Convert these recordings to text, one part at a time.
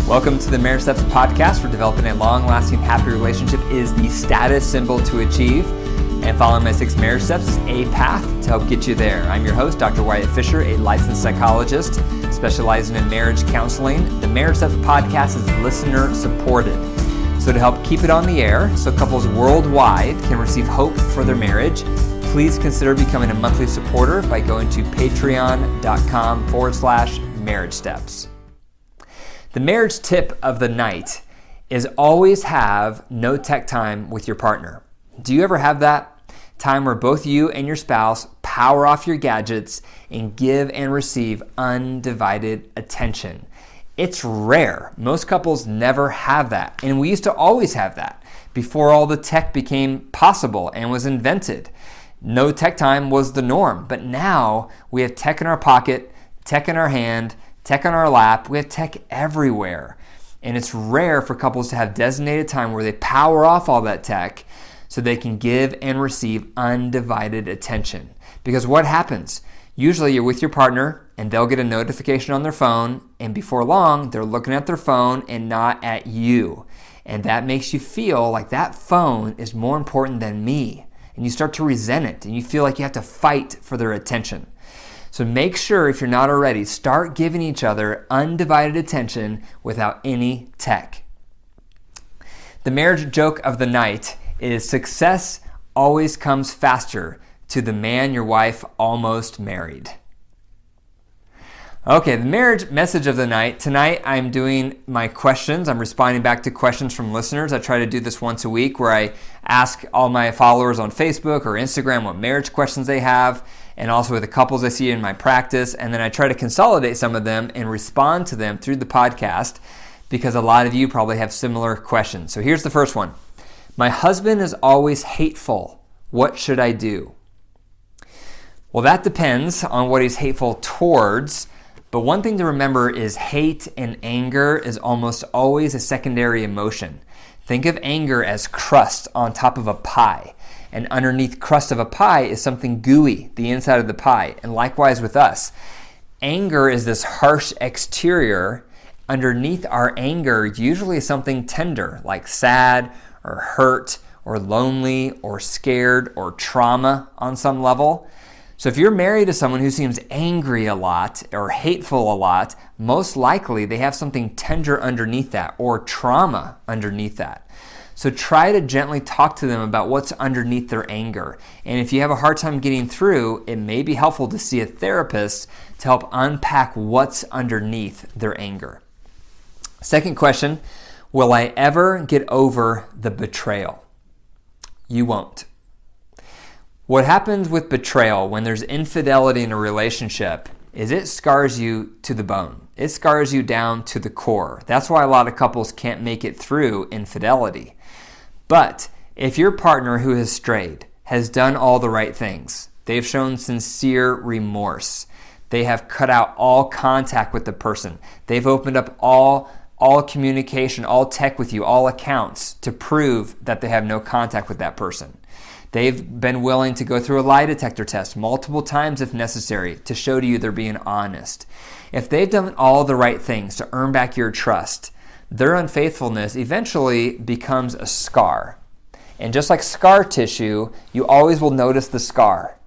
Welcome to the Marriage Steps podcast, for developing a long-lasting, happy relationship is the status symbol to achieve, and following my 6 marriage steps is a path to help get you there. I'm your host, Dr. Wyatt Fisher, a licensed psychologist specializing in marriage counseling. The Marriage Steps podcast is listener-supported. So to help keep it on the air, so couples worldwide can receive hope for their marriage, please consider becoming a monthly supporter by going to patreon.com/marriage steps. The marriage tip of the night is always have no tech time with your partner. Do you ever have that time where both you and your spouse power off your gadgets and give and receive undivided attention? It's rare. Most couples never have that. And we used to always have that before all the tech became possible and was invented. No tech time was the norm. But now we have tech in our pocket, tech in our hand, tech on our lap. We have tech everywhere. And it's rare for couples to have designated time where they power off all that tech so they can give and receive undivided attention. Because what happens? Usually you're with your partner and they'll get a notification on their phone, and before long they're looking at their phone and not at you. And that makes you feel like that phone is more important than me. And you start to resent it and you feel like you have to fight for their attention. So make sure, if you're not already, start giving each other undivided attention without any tech. The marriage joke of the night is success always comes faster to the man your wife almost married. Okay, the marriage message of the night. Tonight I'm doing my questions. I'm responding back to questions from listeners. I try to do this once a week where I ask all my followers on Facebook or Instagram what marriage questions they have, and also with the couples I see in my practice. And then I try to consolidate some of them and respond to them through the podcast, because a lot of you probably have similar questions. So here's the first one. My husband is always hateful. What should I do? Well, that depends on what he's hateful towards. But one thing to remember is hate and anger is almost always a secondary emotion. Think of anger as crust on top of a pie. And underneath crust of a pie is something gooey, the inside of the pie. And likewise with us. Anger is this harsh exterior. Underneath our anger usually is something tender, like sad or hurt or lonely or scared or trauma on some level. So if you're married to someone who seems angry a lot or hateful a lot, most likely they have something tender underneath that or trauma underneath that. So try to gently talk to them about what's underneath their anger. And if you have a hard time getting through, it may be helpful to see a therapist to help unpack what's underneath their anger. Second question, will I ever get over the betrayal? You won't. What happens with betrayal when there's infidelity in a relationship is it scars you to the bone. It scars you down to the core. That's why a lot of couples can't make it through infidelity. But if your partner who has strayed has done all the right things, they've shown sincere remorse, they have cut out all contact with the person, they've opened up all communication, all tech with you, all accounts to prove that they have no contact with that person. They've been willing to go through a lie detector test multiple times if necessary to show to you they're being honest. If they've done all the right things to earn back your trust, their unfaithfulness eventually becomes a scar. And just like scar tissue, you always will notice the scar.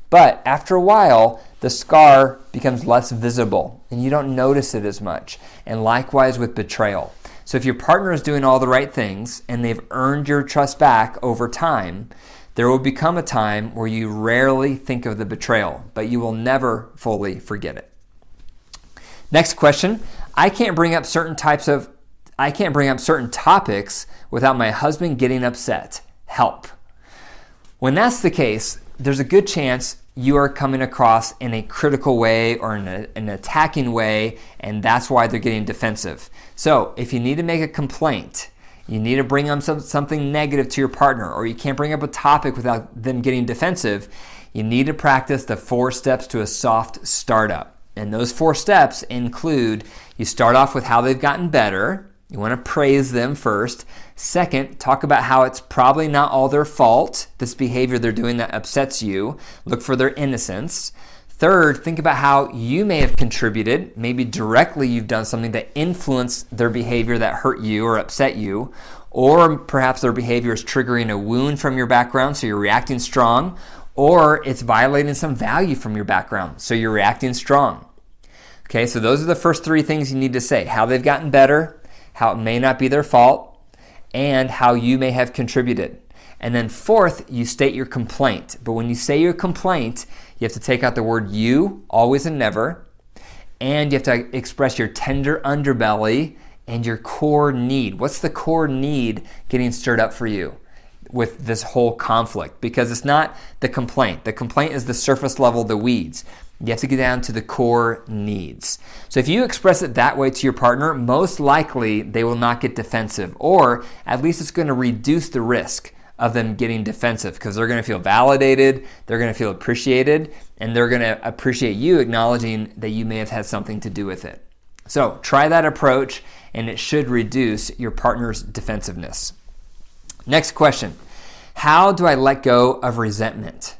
But after a while, the scar becomes less visible and you don't notice it as much. And likewise with betrayal. So if your partner is doing all the right things and they've earned your trust back over time, there will become a time where you rarely think of the betrayal, but you will never fully forget it. Next question. I can't bring up certain topics without my husband getting upset. Help. When that's the case, there's a good chance you are coming across in a critical way or in an attacking way, and that's why they're getting defensive. So if you need to make a complaint, you need to bring up something negative to your partner, or you can't bring up a topic without them getting defensive, you need to practice the 4 steps to a soft startup. And those 4 steps include, you start off with how they've gotten better. You want to praise them first. Second, talk about how it's probably not all their fault, this behavior they're doing that upsets you. Look for their innocence. Third, think about how you may have contributed. Maybe directly you've done something that influenced their behavior that hurt you or upset you, or perhaps their behavior is triggering a wound from your background, so you're reacting strong, or it's violating some value from your background, so you're reacting strong. Okay, so those are the first three things you need to say: how they've gotten better, how it may not be their fault, and how you may have contributed. And then fourth, you state your complaint. But when you say your complaint, you have to take out the word you, always and never, and you have to express your tender underbelly and your core need. What's the core need getting stirred up for you with this whole conflict? Because it's not the complaint. The complaint is the surface level, the weeds. You have to get down to the core needs. So if you express it that way to your partner, most likely they will not get defensive, or at least it's going to reduce the risk of them getting defensive, because they're going to feel validated, they're going to feel appreciated, and they're going to appreciate you acknowledging that you may have had something to do with it. So try that approach, and it should reduce your partner's defensiveness. Next question: how do I let go of resentment?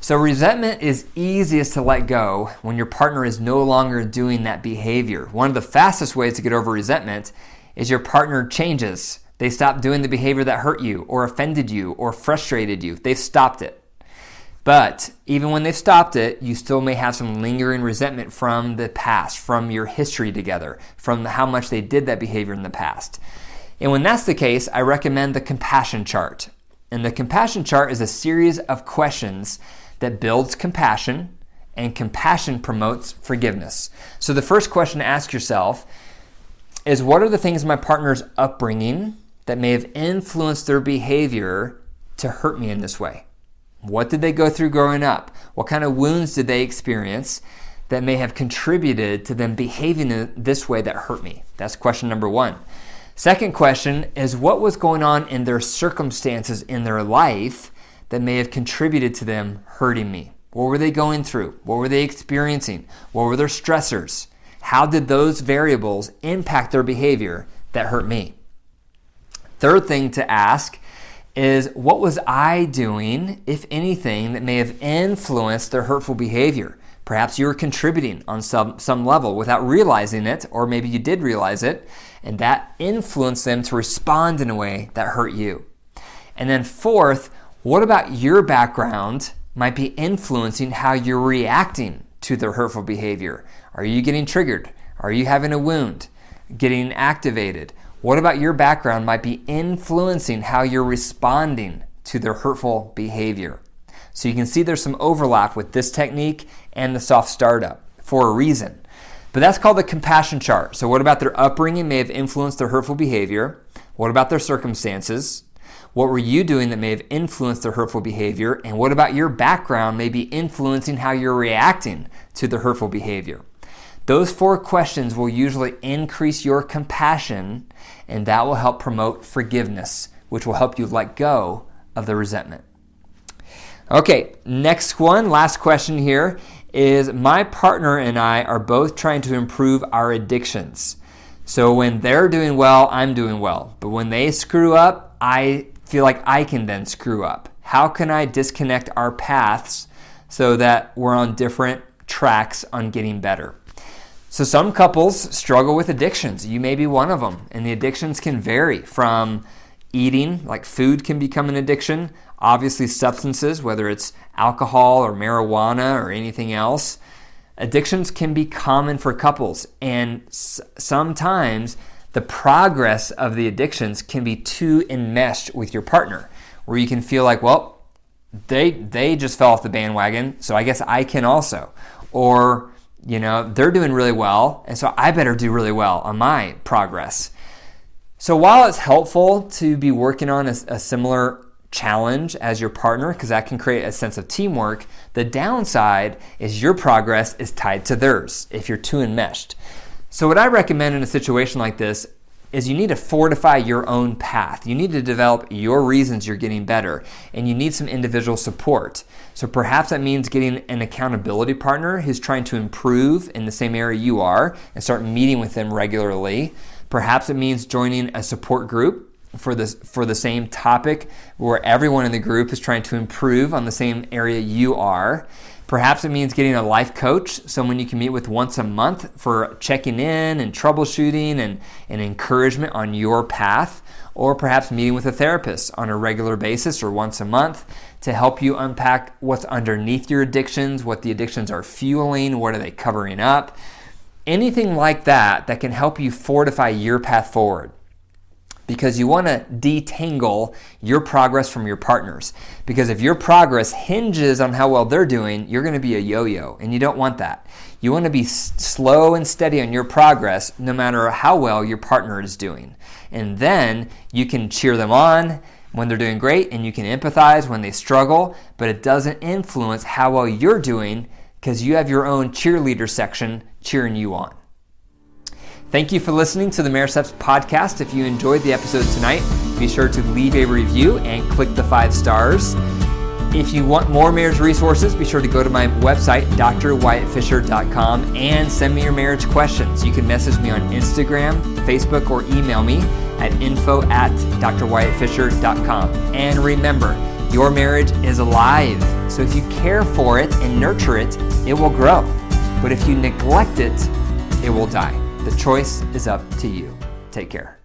So resentment is easiest to let go when your partner is no longer doing that behavior. One of the fastest ways to get over resentment is your partner changes. They stop doing the behavior that hurt you or offended you or frustrated you. They've stopped it. But even when they've stopped it, you still may have some lingering resentment from the past, from your history together, from how much they did that behavior in the past. And when that's the case, I recommend the compassion chart. And the compassion chart is a series of questions that builds compassion, and compassion promotes forgiveness. So the first question to ask yourself is, what are the things in my partner's upbringing that may have influenced their behavior to hurt me in this way? What did they go through growing up? What kind of wounds did they experience that may have contributed to them behaving in this way that hurt me? That's question number one. Second question is, what was going on in their circumstances in their life that may have contributed to them hurting me? What were they going through? What were they experiencing? What were their stressors? How did those variables impact their behavior that hurt me? Third thing to ask is, what was I doing, if anything, that may have influenced their hurtful behavior? Perhaps you were contributing on some level without realizing it, or maybe you did realize it, and that influenced them to respond in a way that hurt you. And then fourth, what about your background might be influencing how you're reacting to their hurtful behavior? Are you getting triggered? Are you having a wound? Getting activated? What about your background might be influencing how you're responding to their hurtful behavior? So you can see there's some overlap with this technique and the soft startup for a reason. But that's called the compassion chart. So what about their upbringing may have influenced their hurtful behavior? What about their circumstances? What were you doing that may have influenced their hurtful behavior? And what about your background may be influencing how you're reacting to the hurtful behavior? Those four questions will usually increase your compassion, and that will help promote forgiveness, which will help you let go of the resentment. Okay, next one, last question here is, my partner and I are both trying to improve our addictions. So when they're doing well, I'm doing well. But when they screw up, I feel like I can then screw up. How can I disconnect our paths so that we're on different tracks on getting better? So some couples struggle with addictions. You may be one of them. And the addictions can vary from eating, like food can become an addiction. Obviously substances, whether it's alcohol or marijuana or anything else. Addictions can be common for couples. And sometimes the progress of the addictions can be too enmeshed with your partner, where you can feel like, well, they just fell off the bandwagon, so I guess I can also. Or, they're doing really well, and so I better do really well on my progress. So while it's helpful to be working on a similar challenge as your partner, because that can create a sense of teamwork, the downside is your progress is tied to theirs if you're too enmeshed. So what I recommend in a situation like this is you need to fortify your own path. You need to develop your reasons you're getting better, and you need some individual support. So perhaps that means getting an accountability partner who's trying to improve in the same area you are and start meeting with them regularly. Perhaps it means joining a support group for the same topic where everyone in the group is trying to improve on the same area you are. Perhaps it means getting a life coach, someone you can meet with once a month for checking in and troubleshooting and encouragement on your path. Or perhaps meeting with a therapist on a regular basis or once a month to help you unpack what's underneath your addictions, what the addictions are fueling, what are they covering up. Anything like that can help you fortify your path forward. Because you want to detangle your progress from your partners. Because if your progress hinges on how well they're doing, you're going to be a yo-yo, and you don't want that. You want to be slow and steady on your progress no matter how well your partner is doing. And then you can cheer them on when they're doing great, and you can empathize when they struggle, but it doesn't influence how well you're doing because you have your own cheerleader section cheering you on. Thank you for listening to the Marriage Steps podcast. If you enjoyed the episode tonight, be sure to leave a review and click the 5 stars. If you want more marriage resources, be sure to go to my website, drwyattfisher.com, and send me your marriage questions. You can message me on Instagram, Facebook, or email me at info@drwyattfisher.com. And remember, your marriage is alive. So if you care for it and nurture it, it will grow. But if you neglect it, it will die. The choice is up to you. Take care.